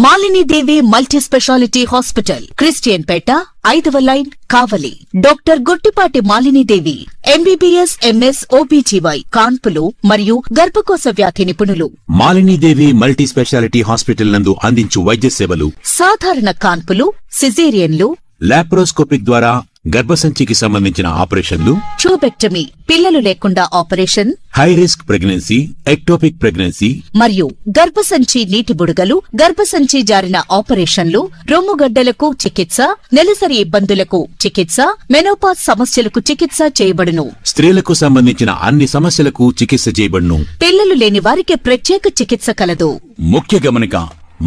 మాలిని దేవి multi speciality hospital, Christian పేట, 5వ line, కావలి. Doctor Guttipati Malini దేవి, MBBS, MS, OBGY, కాన్పులు మరియు గర్భకోశ వ్యాధి నిపుణులు. మాలిని దేవి మల్టీ స్పెషాలిటీ హాస్పిటల్ నందు అందించు వైద్య సేవలు: సాధారణ కాన్పులు, సిజేరియన్లు, లాప్రోస్కోపిక్ ద్వారా గర్భసంచికి సంబంధించిన ఆపరేషన్లు, ట్యూబెక్టమీ, పిల్లలు లేకుండా operation, high risk pregnancy, ectopic pregnancy మరియు గర్భసంచి నీటి బుడగలు, గర్భసంచి జారిన ఆపరేషన్లు, రొమ్ముగడ్డలకు చికిత్స, నెలసరి ఇబ్బందులకు చికిత్స, మెనోపాజ్ సమస్యలకు చికిత్స చేయబడును. స్త్రీలకు సంబంధించిన అన్ని సమస్యలకు చికిత్స చేయబడును. పిల్లలు లేని వారికి ప్రత్యేక చికిత్స కలదు. ముఖ్య గమనిక: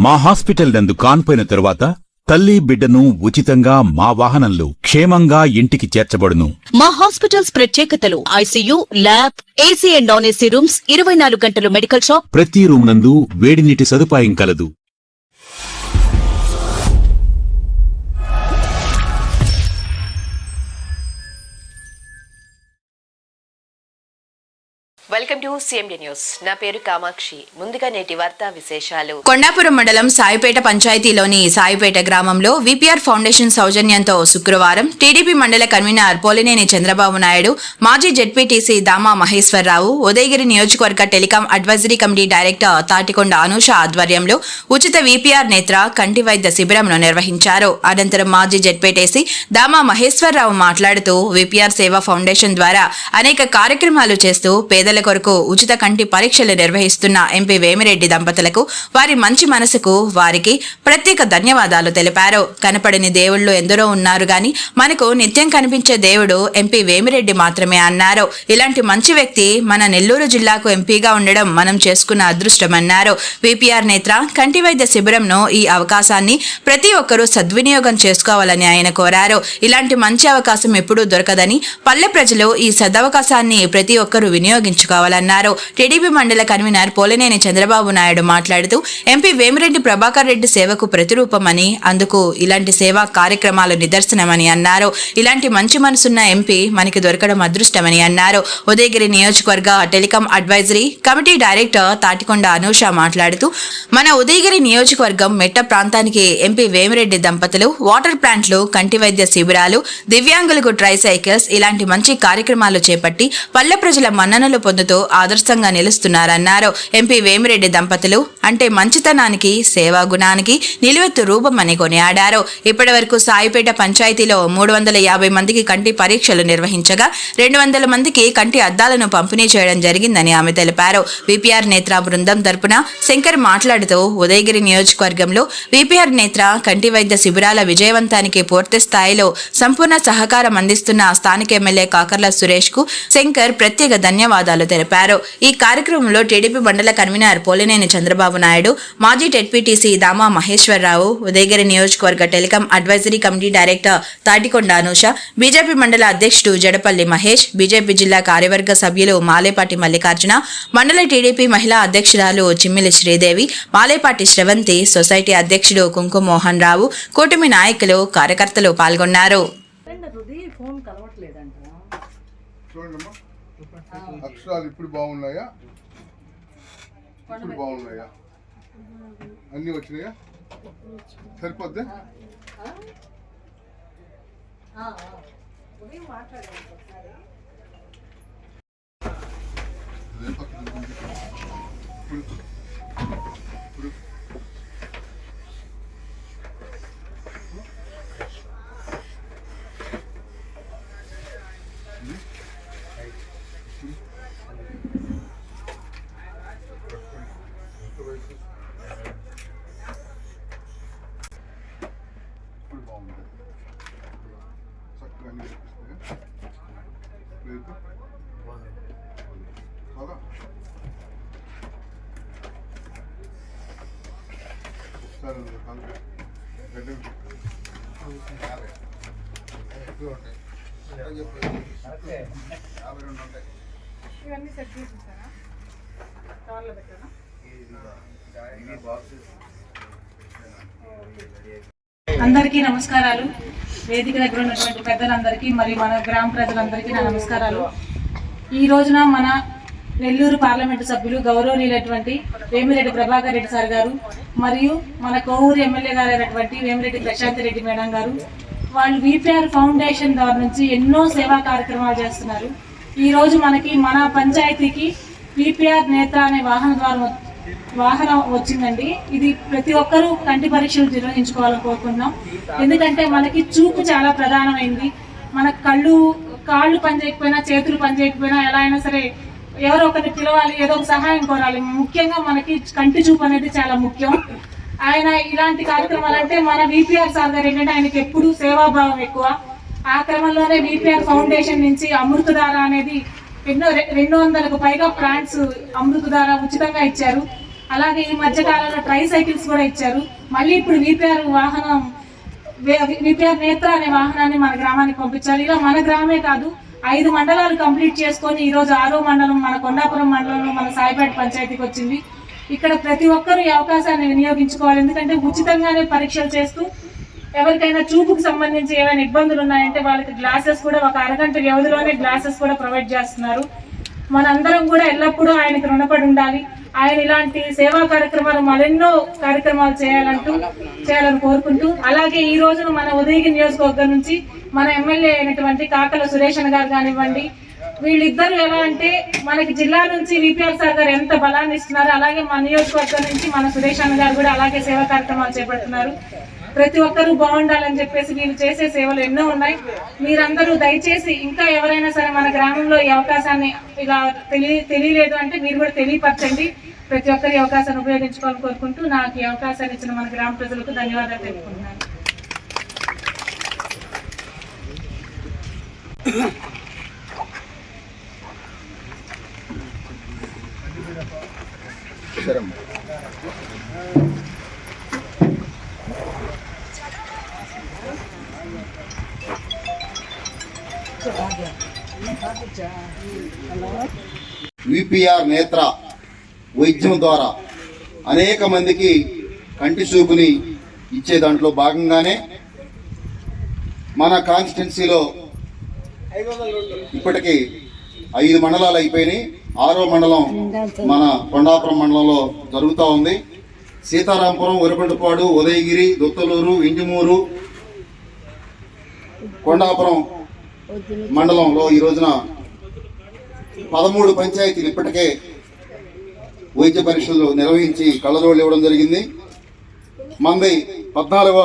మా హాస్పిటల్ నందు కాన్పోయిన తరువాత తల్లి బిడ్డను ఉచితంగా మా వాహనంలో క్షేమంగా ఇంటికి చేర్చబడును. మా హాస్పిటల్స్ ప్రత్యేకతలు: ICU, lab, AC and non AC rooms, 24 గంటలు మెడికల్ షాప్, ప్రతి రూమ్ నందు వేడి నీటి సదుపాయం కలదు. Welcome to CMD news. నా పేరు కామాక్షి. ముందుగా నేటి వార్తా విశేషాలు. కొండాపురం మండలం సాయిపేట పంచాయతీలోని సాయిపేట గ్రామంలో విపిఆర్ ఫౌండేషన్ సౌజన్యంతో శుక్రవారం టీడీపీ మండల కన్వీనర్ పోలినేని చంద్రబాబు నాయుడు, మాజీ జెడ్పీటీసీ దామా మహేశ్వరరావు, ఉదయగిరి నియోజకవర్గ telecom advisory committee director Tatikonda Anusha ఆధ్వర్యంలో ఉచిత విపిఆర్ నేత్ర కంటి వైద్య శిబిరంను నిర్వహించారు. అనంతరం మాజీ జెడ్పీటీసీ దామా మహేశ్వరరావు మాట్లాడుతూ విపిఆర్ సేవా ఫౌండేషన్ ద్వారా అనేక కార్యక్రమాలు చేస్తూ పేదల కొరకు ఉచిత కంటి పరీక్షలు నిర్వహిస్తున్న ఎంపీ వేమిరెడ్డి దంపతులకు వారి మంచి మనసుకు వారికి ప్రత్యేక ధన్యవాదాలు తెలిపారు. కనపడని దేవుళ్లు ఎందరో ఉన్నారు గాని మనకు నిత్యం కనిపించే దేవుడు ఎంపీ వేమిరెడ్డి మాత్రమే అన్నారు. ఇలాంటి మంచి వ్యక్తి మన నెల్లూరు జిల్లాకు ఎంపీగా ఉండడం మనం చేసుకున్న అదృష్టమన్నారు. విపిఆర్ నేత్ర కంటి వైద్య శిబిరంను ఈ అవకాశాన్ని ప్రతి ఒక్కరూ సద్వినియోగం చేసుకోవాలని ఆయన కోరారు. ఇలాంటి మంచి అవకాశం ఎప్పుడూ దొరకదని, పల్లె ప్రజలు ఈ సదవకాశాన్ని ప్రతి ఒక్కరూ వినియోగించుకోవాలన్నారు. టీడీపీ మండల కన్వీనర్ పోలినేని చంద్రబాబు నాయుడు మాట్లాడుతూ ఎంపీ వేమిరెడ్డి ప్రభాకర్ రెడ్డి సేవకు ప్రతిరూపమని, అందుకు ఇలాంటి సేవా కార్యక్రమాలు నిదర్శనమని అన్నారు. ఇలాంటి మంచి మనసున్న ఎంపీ మనకి దొరకడం అదృష్టమని అన్నారు. ఉదయగిరి నియోజకవర్గ telecom advisory committee director Tatikonda Anusha మాట్లాడుతూ మన ఉదయగిరి నియోజకవర్గం మెట్ట ప్రాంతానికి ఎంపీ వేమిరెడ్డి దంపతులు వాటర్ ప్లాంట్లు, కంటి వైద్య శిబిరాలు, దివ్యాంగులకు ట్రైసైకిల్స్ ఇలాంటి మంచి కార్యక్రమాలు చేపట్టి పల్లె ప్రజల మన్ననలు పొందుతూ ఆదర్శంగా నిలుస్తున్నారన్నారు. ఎంపీ వేమిరెడ్డి దంపతులు అంటే మంచితనానికి, సేవా గుణానికి నిలువెత్తు రూపమని కొనియాడారు. ఇప్పటి వరకు సాయిపేట పంచాయతీలో 350 మందికి కంటి పరీక్షలు నిర్వహించగా 200 మందికి కంటి అద్దాలను పంపిణీ చేయడం జరిగిందని ఆమె తెలిపారు. విపిఆర్ నేత్ర బృందం తరపున శంకర్ మాట్లాడుతూ ఉదయగిరి నియోజకవర్గంలో విపిఆర్ నేత్ర కంటి వైద్య శిబిరాల విజయవంతానికి పూర్తి స్థాయిలో సంపూర్ణ సహకారం అందిస్తున్న స్థానిక ఎమ్మెల్యే కాకర్ల సురేష్ కు శంకర్ ప్రత్యేక ధన్యవాదాలు తెలిపారు. ఈ కార్యక్రమంలో టీడీపీ మండల కన్వీనర్ పోలినేని చంద్రబాబు నాయుడు, మాజీ జెడ్పీటీసీ దామా మహేశ్వరరావు, ఉదయగిరి నియోజకవర్గ telecom advisory committee director Tatikonda Anusha, BJP మండల అధ్యక్షుడు జడపల్లి మహేష్, బీజేపీ జిల్లా కార్యవర్గ సభ్యులు మాలేపాటి మల్లికార్జున, మండల టీడీపీ మహిళా అధ్యక్షురాలు చిమ్మిలి శ్రీదేవి, మాలేపాటి శ్రవంతి, సొసైటీ అధ్యక్షుడు కుంకుమ మోహన్ రావు, కూటమి నాయకులు, కార్యకర్తలు పాల్గొన్నారు. అక్షరాలు ఇప్పుడు బాగున్నాయా? ఇప్పుడు బాగున్నాయా? అన్నీ వచ్చినాయా? సరిపోద్ది. ఇవన్నీ సెట్ చేసేసారా? కవర్లో పెట్టారా? అందరికీ నమస్కారాలు. వేదిక దగ్గర ఉన్నటువంటి పెద్దలందరికీ మరియు మన గ్రామ ప్రజలందరికీ నా నమస్కారాలు. ఈ రోజున మన నెల్లూరు పార్లమెంటు సభ్యులు గౌరవనీయులైనటువంటి వేమిరెడ్డి ప్రభాకర్ రెడ్డి సార్ గారు మరియు మన కోవూరు ఎమ్మెల్యే గారు అయినటువంటి వేమిరెడ్డి ప్రశాంత్ రెడ్డి మేడం గారు, వాళ్ళు విపిఆర్ ఫౌండేషన్ ద్వారా నుంచి ఎన్నో సేవా కార్యక్రమాలు చేస్తున్నారు. ఈరోజు మనకి మన పంచాయతీకి విపిఆర్ నేత్ర అనే వాహనం వచ్చిందండి. ఇది ప్రతి ఒక్కరూ కంటి పరీక్షలు నిర్వహించుకోవాలని కోరుకుంటున్నాం. ఎందుకంటే మనకి చూపు చాలా ప్రధానమైంది. మన కాళ్ళు పనిచేయకపోయినా, చేతులు పనిచేయకపోయినా ఎలా అయినా సరే ఎవరో ఒకరిని పిలవాలి, ఏదో ఒక సహాయం కోరాలి. ముఖ్యంగా మనకి కంటి చూపు అనేది చాలా ముఖ్యం. ఆయన ఇలాంటి కార్యక్రమాలు అంటే మన విపిఆర్ సార్ గారు ఏంటంటే ఆయనకి ఎప్పుడు సేవాభావం ఎక్కువ. ఆ క్రమంలోనే విపిఆర్ ఫౌండేషన్ నుంచి అమృతధార అనేది 200కు పైగా ప్లాంట్స్ అమృతధార ఉచితంగా ఇచ్చారు. అలాగే ఈ మధ్య కాలంలో ట్రై సైకిల్స్ కూడా ఇచ్చారు. మళ్ళీ ఇప్పుడు విపిఆర్ నేత్ర అనే వాహనాన్ని మన గ్రామానికి పంపించారు. ఇలా మన గ్రామే కాదు 5 మండలాలు కంప్లీట్ చేసుకొని ఈరోజు 6వ మండలం మన కొండాపురం మండలంలో మన సాయిపేట పంచాయతీకి వచ్చింది. ఇక్కడ ప్రతి ఒక్కరూ ఈ అవకాశాన్ని వినియోగించుకోవాలి. ఎందుకంటే ఉచితంగానే పరీక్షలు చేస్తూ ఎవరికైనా చూపుకు సంబంధించి ఏమైనా ఇబ్బందులు ఉన్నాయంటే వాళ్ళకి గ్లాసెస్ కూడా ఒక అరగంట వ్యవధిలోనే గ్లాసెస్ కూడా ప్రొవైడ్ చేస్తున్నారు. మనందరం కూడా ఎల్లప్పుడూ ఆయనకు రుణపడి ఉండాలి. ఆయన ఇలాంటి సేవా కార్యక్రమాలు మరెన్నో కార్యక్రమాలు చేయాలని కోరుకుంటూ, అలాగే ఈ రోజున మన ఉదయగిరి నియోజకవర్గం నుంచి మన ఎమ్మెల్యే అయినటువంటి కాకల సురేషన్ గారు కానివ్వండి, వీళ్ళిద్దరూ ఎలా అంటే మనకి జిల్లా నుంచి విపిఆర్ సార్ గారు ఎంత బలాన్ని ఇస్తున్నారు, అలాగే మన నియోజకవర్గం నుంచి మన సురేషన్ గారు కూడా అలాగే సేవా కార్యక్రమాలు చేపడుతున్నారు. ప్రతి ఒక్కరూ బాగుండాలని చెప్పేసి వీళ్ళు చేసే సేవలు ఎన్నో ఉన్నాయి. మీరందరూ దయచేసి ఇంకా ఎవరైనా సరే మన గ్రామంలో ఈ అవకాశాన్ని ఇలా తెలియలేదు అంటే మీరు కూడా తెలియపరచండి. ప్రతి ఒక్కరి అవకాశాన్ని ఉపయోగించుకోవాలని కోరుకుంటూ నాకు ఈ అవకాశాన్ని ఇచ్చిన మన గ్రామ ప్రజలకు ధన్యవాదాలు తెలుపుకుంటున్నాను. విపిఆర్ నేత్ర వైద్యం ద్వారా అనేక మందికి కంటి చూపుని ఇచ్చే దాంట్లో భాగంగానే మన కాన్స్టిట్యున్సీలో ఇప్పటికీ 5 మండలాలు అయిపోయినాయి. 6వ మండలం మన కొండాపురం మండలంలో జరుగుతూ ఉంది. సీతారాంపురం, ఉరబండపాడు, ఉదయగిరి, దొత్తలూరు, ఇంజమూరు, కొండాపురం మండలంలో ఈ రోజున 13 పంచాయతీలు ఇప్పటికే వైద్య పరీక్షలు నిర్వహించి కళ్ళజోళ్ళు ఇవ్వడం జరిగింది. మంది 14వ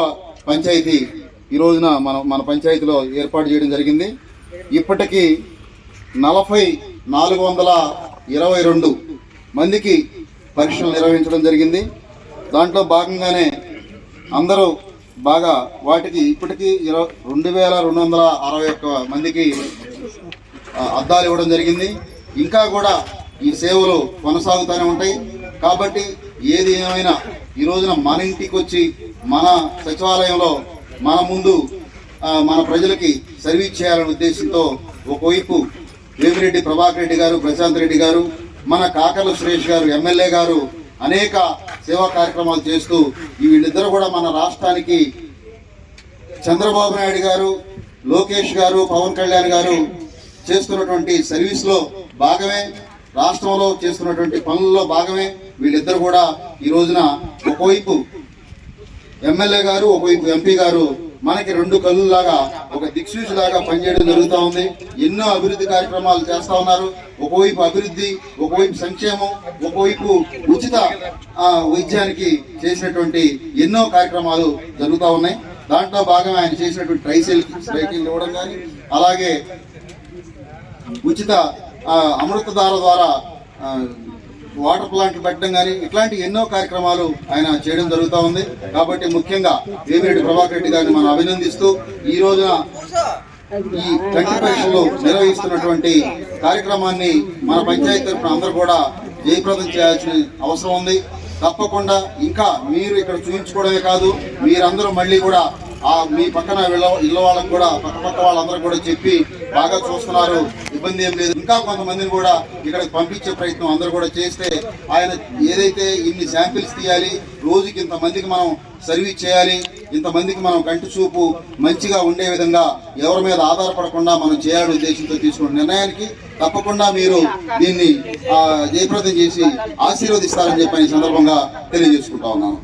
పంచాయతీ ఈ రోజున మన పంచాయతీలో ఏర్పాటు చేయడం జరిగింది. ఇప్పటికీ 422 మందికి పరీక్షలు నిర్వహించడం జరిగింది. దాంట్లో భాగంగానే అందరూ బాగా వాటికి ఇప్పటికీ 2261 మందికి అద్దాలు ఇవ్వడం జరిగింది. ఇంకా కూడా ఈ సేవలు కొనసాగుతూనే ఉంటాయి. కాబట్టి ఏది ఏమైనా ఈ రోజున మన ఇంటికి వచ్చి మన సచివాలయంలో మన ముందు మన ప్రజలకి సర్వీస్ చేయాలనే ఉద్దేశంతో ఒకవైపు వేమిరెడ్డి ప్రభాకర్ రెడ్డి గారు, ప్రశాంత్ రెడ్డి గారు, మన కాకర్ల సురేష్ గారు, ఎమ్మెల్యే గారు అనేక సేవా కార్యక్రమాలు చేస్తూ వీళ్ళిద్దరూ కూడా మన రాష్ట్రానికి చంద్రబాబు నాయుడు గారు, లోకేష్ గారు, పవన్ కళ్యాణ్ గారు చేస్తున్నటువంటి సర్వీస్లో భాగమే, రాష్ట్రంలో చేస్తున్నటువంటి పనుల్లో భాగమే వీళ్ళిద్దరు కూడా ఈ రోజున ఒకవైపు ఎమ్మెల్యే గారు, ఒకవైపు ఎంపీ గారు మనకి 2 కళ్ళులాగా ఒక దిక్సూచిలాగా పనిచేయడం జరుగుతూ ఉంది. ఎన్నో అభివృద్ధి కార్యక్రమాలు చేస్తూ ఉన్నారు. ఒకవైపు అభివృద్ధి, ఒకవైపు సంక్షేమం, ఒకవైపు ఉచిత వైద్యానికి చేసినటువంటి ఎన్నో కార్యక్రమాలు జరుగుతూ ఉన్నాయి. దాంట్లో భాగంగా ఆయన చేసినటువంటి ట్రై సైకిల్ ఇవ్వడం కానీ, అలాగే ఉచిత అమృతధార ద్వారా వాటర్ ప్లాంట్ పెట్టడం కానీ ఇట్లాంటి ఎన్నో కార్యక్రమాలు ఆయన చేయడం జరుగుతూ ఉంది. కాబట్టి ముఖ్యంగా వేమిరెడ్డి ప్రభాకర్ రెడ్డి గారిని మనం అభినందిస్తూ ఈ రోజున ఈ కంటి పరీక్షలు నిర్వహిస్తున్నటువంటి కార్యక్రమాన్ని మన పంచాయతీ తరఫున అందరూ కూడా జయప్రదం చేయాల్సిన అవసరం ఉంది. తప్పకుండా ఇంకా మీరు ఇక్కడ చూపించుకోవడమే కాదు, మీరందరూ మళ్ళీ కూడా మీ పక్కన ఇళ్ళ వాళ్ళకు కూడా పక్క వాళ్ళందరూ కూడా చెప్పి బాగా చూస్తున్నారు, ఇబ్బంది ఏం లేదు, ఇంకా కొంతమందిని కూడా ఇక్కడికి పంపించే ప్రయత్నం అందరూ కూడా చేస్తే ఆయన ఏదైతే ఇన్ని శాంపిల్స్ తీయాలి, రోజుకి ఇంతమందికి మనం సర్వీస్ చేయాలి, ఇంతమందికి మనం కంటి చూపు మంచిగా ఉండే విధంగా ఎవరి మీద ఆధారపడకుండా మనం చేయాలనే ఉద్దేశంతో తీసుకున్న నిర్ణయానికి తప్పకుండా మీరు దీన్ని జయప్రదం చేసి ఆశీర్వదిస్తారని చెప్పి ఈ సందర్భంగా తెలియజేసుకుంటా ఉన్నాను.